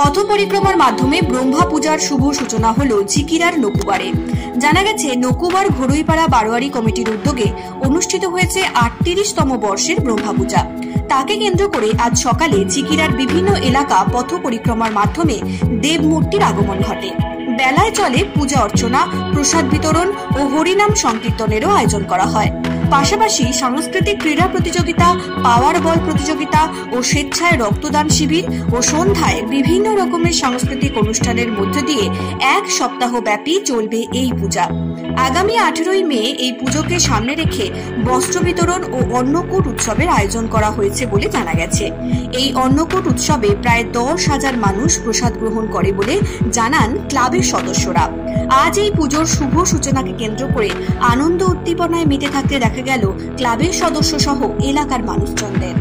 পথ পরিক্রমার মাধ্যমে ব্রহ্মা পূজার শুভ সূচনা হল ঝিকিরার নকুবারে। জানা গেছে, নকুবার ঘড়ুইপাড়া বারোয়ারি কমিটির উদ্যোগে অনুষ্ঠিত হয়েছে 38তম বর্ষের ব্রহ্মা পূজা। তাকে কেন্দ্র করে আজ সকালে ঝিকিরার বিভিন্ন এলাকা পথ পরিক্রমার মাধ্যমে দেবমূর্তির আগমন ঘটে। বেলায় চলে পূজা অর্চনা, প্রসাদ বিতরণ ও হরিনাম সংকীর্তনেরও আয়োজন করা হয়। পাশাপাশি সাংস্কৃতিক ক্রীড়া প্রতিযোগিতা, পাওয়ার বল প্রতিযোগিতা ও স্বেচ্ছায় রক্তদান শিবির ও সন্ধ্যায় বিভিন্ন রকমের সাংস্কৃতিক অনুষ্ঠানের মধ্য দিয়ে এক সপ্তাহ ব্যাপী চলবে এই পূজা। আগামী 18ই মে এই পুজোকে সামনে রেখে বস্ত্র বিতরণ ও অন্নকূট উৎসবের আয়োজন করা হয়েছে বলে জানা গেছে। এই অন্নকূট উৎসবে প্রায় 10,000 মানুষ প্রসাদ গ্রহণ করে বলে জানান ক্লাবের সদস্যরা। আজ এই পুজোর শুভ সূচনাকে কেন্দ্র করে আনন্দ উদ্দীপনায় মেতে থাকতে দেখা গেল ক্লাবের সদস্য সহ এলাকার মানুষজনদের।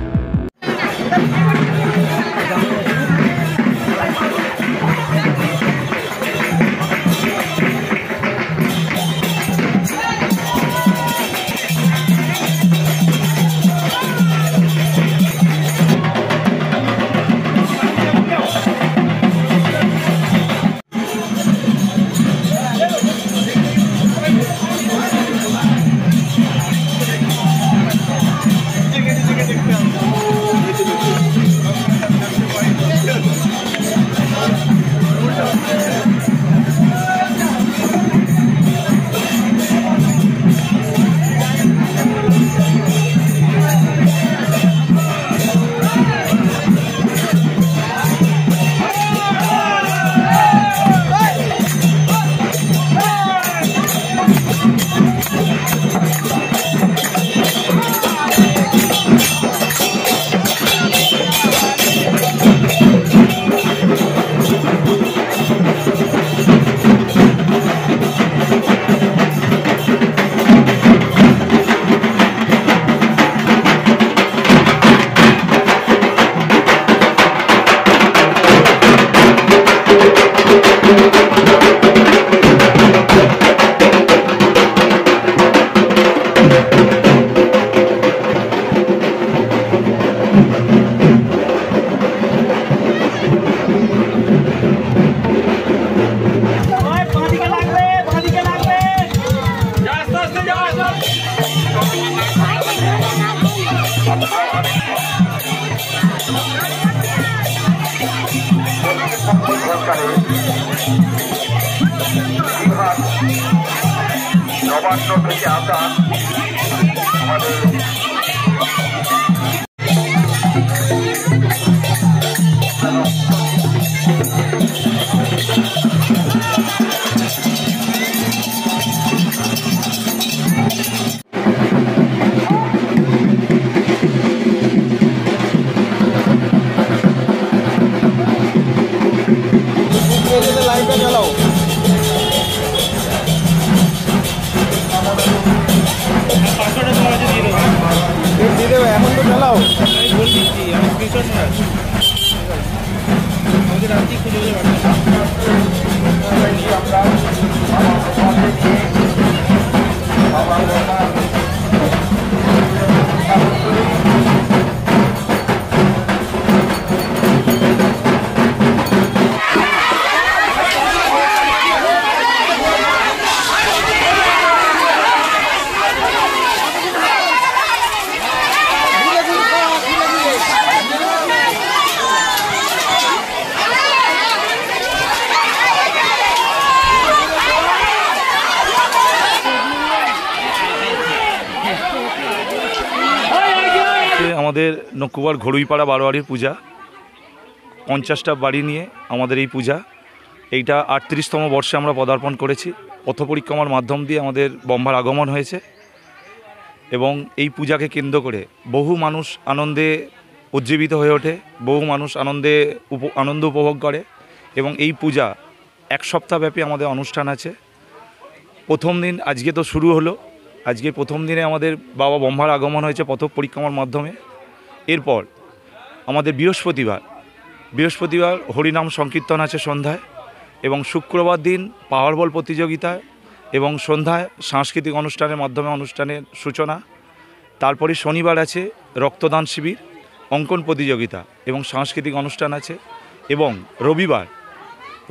নবান্ন থেকে আসা আমাদের লাইভটা চালাও। দিয়ে দেবে, এখন তো চালাও। আমি বল দিচ্ছি, আমি স্ক্রিনশট নিয়ে আসছি। আমাকে রাত্রি খুঁজে আমাদের নকুবার ঘড়ুইপাড়া বারোয়ারির পূজা, 50টা বাড়ি নিয়ে আমাদের এই পূজা। এইটা 38তম বর্ষে আমরা পদার্পণ করেছি। পথ পরিক্রমার মাধ্যম দিয়ে আমাদের ব্রহ্মার আগমন হয়েছে এবং এই পূজাকে কেন্দ্র করে বহু মানুষ আনন্দে উজ্জীবিত হয়ে ওঠে, বহু মানুষ আনন্দ উপভোগ করে এবং এই পূজা এক সপ্তাহব্যাপী আমাদের অনুষ্ঠান আছে। প্রথম দিন আজকে তো শুরু হলো। আজকে প্রথম দিনে আমাদের বাবা ব্রহ্মার আগমন হয়েছে পথ পরিক্রমার মাধ্যমে। এরপর আমাদের বৃহস্পতিবার হরিনাম সংকীর্তন আছে সন্ধ্যায় এবং শুক্রবার দিন পাওয়ার বল প্রতিযোগিতা এবং সন্ধ্যায় সাংস্কৃতিক অনুষ্ঠানের মাধ্যমে অনুষ্ঠানের সূচনা। তারপরে শনিবার আছে রক্তদান শিবির, অঙ্কন প্রতিযোগিতা এবং সাংস্কৃতিক অনুষ্ঠান আছে এবং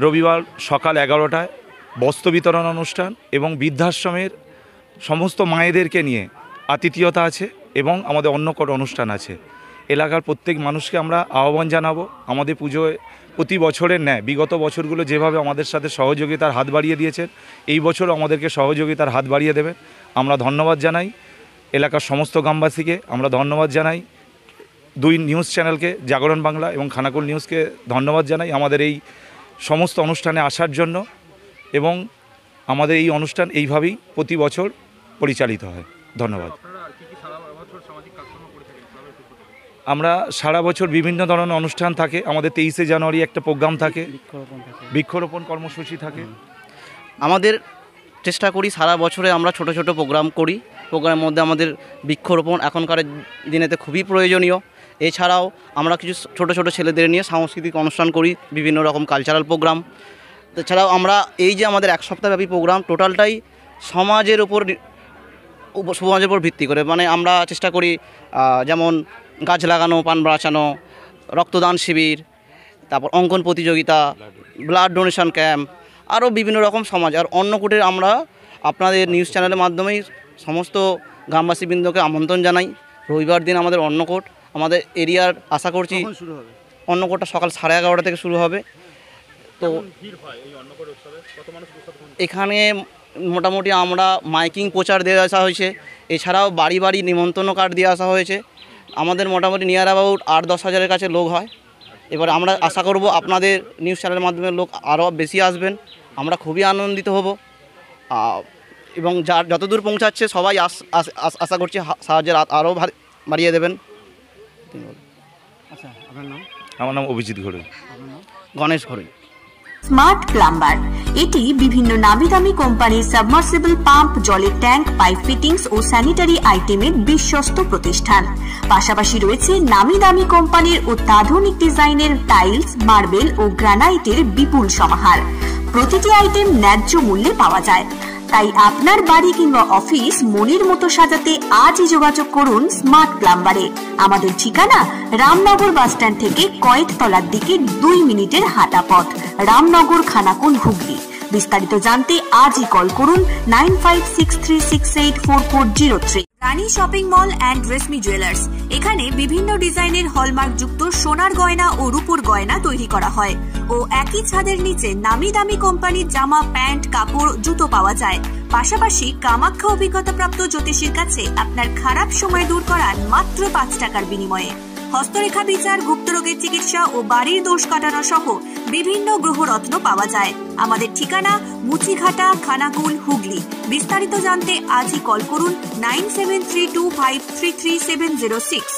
রবিবার সকাল 11টায় বস্ত্র বিতরণ অনুষ্ঠান এবং বৃদ্ধাশ্রমের সমস্ত মায়েদেরকে নিয়ে আতিথেয়তা আছে এবং আমাদের অন্নকট অনুষ্ঠান আছে। এলাকার প্রত্যেক মানুষকে আমরা আহ্বান জানাবো আমাদের পুজোয় প্রতি বছরের ন্যায় বিগত বছরগুলো যেভাবে আমাদের সাথে সহযোগিতার হাত বাড়িয়ে দিয়েছেন, এই বছরও আমাদেরকে সহযোগিতার হাত বাড়িয়ে দেবেন। আমরা ধন্যবাদ জানাই এলাকার সমস্ত গ্রামবাসীকে, আমরা ধন্যবাদ জানাই 2 নিউজ চ্যানেলকে, জাগরণ বাংলা এবং খানাকুল নিউজকে ধন্যবাদ জানাই আমাদের এই সমস্ত অনুষ্ঠানে আসার জন্য। এবং আমাদের এই অনুষ্ঠান এইভাবেই প্রতি বছর পরিচালিত হয়। ধন্যবাদ। আমরা সারা বছর বিভিন্ন ধরনের অনুষ্ঠান থাকে। আমাদের 23শে জানুয়ারি একটা প্রোগ্রাম থাকে, বৃক্ষরোপণ কর্মসূচি থাকে। আমাদের চেষ্টা করি সারা বছরে আমরা ছোট ছোট প্রোগ্রাম করি। প্রোগ্রামের মধ্যে আমাদের বৃক্ষরোপণ এখনকার দিনেতে খুবই প্রয়োজনীয়। এছাড়াও আমরা কিছু ছোট ছোট ছেলেদের নিয়ে সাংস্কৃতিক অনুষ্ঠান করি, বিভিন্ন রকম কালচারাল প্রোগ্রাম। এছাড়াও আমরা এই যে আমাদের 1 সপ্তাহব্যাপী প্রোগ্রাম টোটালটাই সমাজের উপর ভিত্তি করে, মানে আমরা চেষ্টা করি যেমন গাছ লাগানো, পান বাঁচানো, রক্তদান শিবির, তারপর অঙ্কন প্রতিযোগিতা, ব্লাড ডোনেশন ক্যাম্প, আরও বিভিন্ন রকম সমাজ আর অন্নকূটের আমরা আপনাদের নিউজ চ্যানেলের মাধ্যমেই সমস্ত গ্রামবাসীবৃন্দকে আমন্ত্রণ জানাই। রবিবার দিন আমাদের অন্নকূট আমাদের এরিয়ার আশা করছি অন্নকূটটা সকাল 11:30 থেকে শুরু হবে। তো এখানে মোটামুটি আমরা মাইকিং প্রচার দিয়ে আসা হয়েছে, এছাড়াও বাড়ি বাড়ি নিমন্ত্রণ কার্ড দিয়ে আসা হয়েছে। আমাদের মোটামুটি নিয়ার অ্যাবাউট 8-10 হাজারের কাছে লোক হয়। এবার আমরা আশা করব আপনাদের নিউজ চ্যানেলের মাধ্যমে লোক আরও বেশি আসবেন, আমরা খুবই আনন্দিত হব। এবং যতদূর পৌঁছাচ্ছে সবাই আশা করছি সাহায্যের আরও বাড়িয়ে দেবেন। আচ্ছা, আপনার নাম? আমার নাম অভিজিৎ ঘড়ুই। গণেশ ঘড়ুই। স্মার্ট প্লাম্বার, এটি বিভিন্ন নামিদামি কোম্পানির সাবমার্সিবল পাম্প, জলের ট্যাঙ্ক, পাইপ ফিটিংস ও স্যানিটারি আইটেমের বিশ্বস্ত প্রতিষ্ঠান। পাশাপাশি রয়েছে নামিদামি কোম্পানির অত্যাধুনিক ডিজাইনের টাইলস, মার্বেল ও গ্রানাইটের বিপুল সমাহার। প্রতিটি আইটেম ন্যায্য মূল্যে পাওয়া যায়। তাই আপনার বাড়ি কিংবা অফিস মনের মতো সাজাতে আজই যোগাযোগ করুন স্মার্ট প্লাম্বারে। আমাদের ঠিকানা রামনগর বাসস্ট্যান্ড থেকে কয়েকতলার দিকে 2 মিনিটের হাঁটা পথ, রামনগর, খানাকুল, হুগলি। বিস্তারিত জানতে আজই কল করুন 9563684403। Rani shopping mall and Reshmi jewellers, এখানে বিভিন্ন ডিজাইনের হলমার্ক যুক্ত সোনার গয়না ও রূপোর গয়না তৈরি করা হয় ও একই ছাদের নিচে নামি দামি কোম্পানির জামা, প্যান্ট, কাপড়, জুতো পাওয়া যায়। পাশাপাশি কামাখ্যা অভিজ্ঞতাপ্রাপ্ত জ্যোতিষীর কাছে আপনার খারাপ সময় দূর করান মাত্র 5 টাকার বিনিময়ে। হস্তরেখা বিচার, গুপ্তরোগের চিকিৎসা ও বাড়ির দোষ কাটানো সহ বিভিন্ন গ্রহরত্ন পাওয়া যায়। আমাদের ঠিকানা মুচিঘাটা, খানাকুল, হুগলি। বিস্তারিত জানতে আজই কল করুন 9732533706।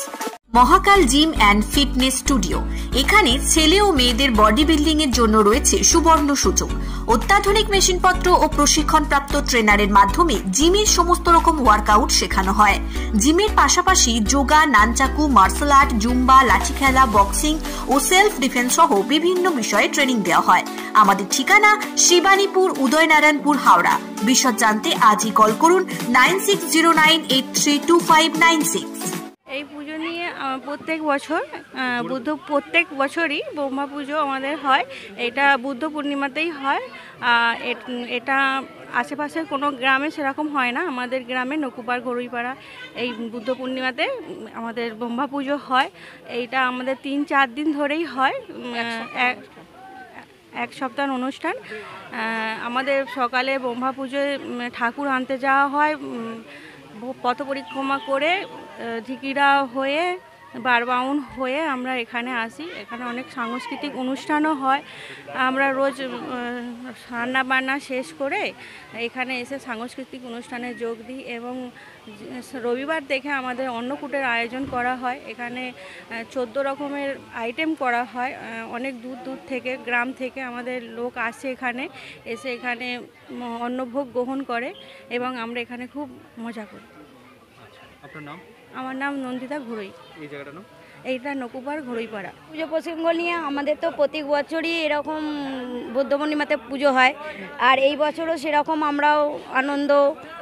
মহাকাল জিম অ্যান্ড ফিটনেস স্টুডিও, এখানে ছেলে ও মেয়েদের বডি বিল্ডিং এর জন্য রয়েছে সুবর্ণ সুযোগ। অত্যাধুনিক মেশিনপত্র ও প্রশিক্ষণপ্রাপ্ত ট্রেনারের মাধ্যমে জিমের সমস্ত রকম ওয়ার্কআউট শেখানো হয়। জিমের পাশাপাশি yoga, nunchaku, martial art, zumba, লাঠি খেলা, বক্সিং ও সেলফ ডিফেন্স সহ বিভিন্ন বিষয়ে ট্রেনিং দেওয়া হয়। আমাদের ঠিকানা শিবানীপুর, উদয়নারায়ণপুর, হাওড়া। বিশদ জানতে আজই কল করুন 9609832596। এই পুজো নিয়ে প্রত্যেক বছরই ব্রহ্মা পুজো আমাদের হয়। এটা বুদ্ধ পূর্ণিমাতেই হয়। এটা আশেপাশের কোনো গ্রামে সেরকম হয় না। আমাদের গ্রামে নকুবার ঘড়ুইপাড়া এই বুদ্ধ পূর্ণিমাতে আমাদের ব্রহ্মা পুজো হয়। এইটা আমাদের 3-4 দিন ধরেই হয়, 1 সপ্তাহের অনুষ্ঠান। আমাদের সকালে ব্রহ্মা পুজোয় ঠাকুর আনতে যাওয়া হয়, পথ পরিক্রমা করে ঝিকিরা হয়ে, বারবাউন হয়ে আমরা এখানে আসি। এখানে অনেক সাংস্কৃতিক অনুষ্ঠানও হয়। আমরা রোজ রান্না বান্না শেষ করে এখানে এসে সাংস্কৃতিক অনুষ্ঠানে যোগ দিই এবং রবিবার দেখে আমাদের অন্নকূটের আয়োজন করা হয়। এখানে 14 রকমের আইটেম করা হয়। অনেক দূর দূর থেকে, গ্রাম থেকে আমাদের লোক আসে এখানে, এসে এখানে অন্নভোগ গ্রহণ করে এবং আমরা এখানে খুব মজা করি। আপনার নাম? আমার নাম নন্দিতা ঘড়ুই। এই জায়গাটার নাম? এইটা নকুবার ঘড়ুইপাড়া। পুজো প্রসঙ্গ নিয়ে আমাদের তো প্রত্যেক বছরই এরকম বুদ্ধ পূর্ণিমাতে পুজো হয়, আর এই বছরও সেরকম আমরাও আনন্দ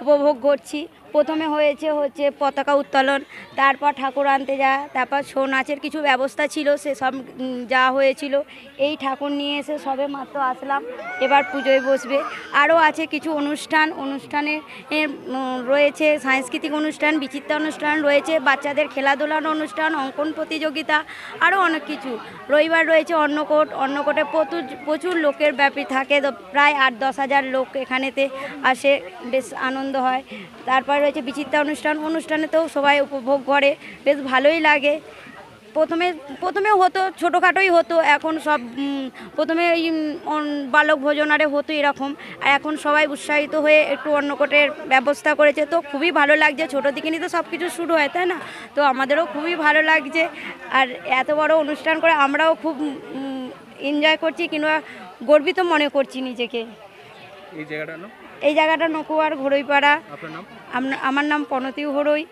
উপভোগ করছি। প্রথমে হচ্ছে পতাকা উত্তোলন, তারপর ঠাকুর আনতে যাওয়া, তারপর ছৌ নাচের কিছু ব্যবস্থা ছিল সেসব যা হয়েছিল। এই ঠাকুর নিয়ে এসে সবে মাত্র আসলাম, এবার পুজোয় বসবে। আরও আছে কিছু অনুষ্ঠানে রয়েছে সাংস্কৃতিক অনুষ্ঠান, বিচিত্রা অনুষ্ঠান রয়েছে, বাচ্চাদের খেলাধুলার অনুষ্ঠান, অঙ্কন প্রতিযোগিতা, আরও অনেক কিছু। রবিবার রয়েছে অন্নকূটে প্রচুর লোকের ব্যাপী থাকে, তো প্রায় 8-10 হাজার লোক এখানেতে আসে, বেশ আনন্দ হয়। তারপর রয়েছে বিচিত্রা অনুষ্ঠানেতেও সবাই উপভোগ করে, বেশ ভালোই লাগে। প্রথমে হতো ছোটোখাটোই হতো, এখন সব প্রথমে এই বালক ভোজনারে হতো এরকম, আর এখন সবাই উৎসাহিত হয়ে একটু অন্নকূটের ব্যবস্থা করেছে, তো খুবই ভালো লাগছে। ছোটো থেকে নিয়ে তো সব কিছু শুরু হয়, তাই না? তো আমাদেরও খুবই ভালো লাগছে, আর এত বড় অনুষ্ঠান করে আমরাও খুব এনজয় করছি, কিংবা গর্বিত মনে করছি নিজেকে। এই জায়গাটা নকুয়ার ঘড়ইপাড়া। আমার নাম পনতি ঘড়ই।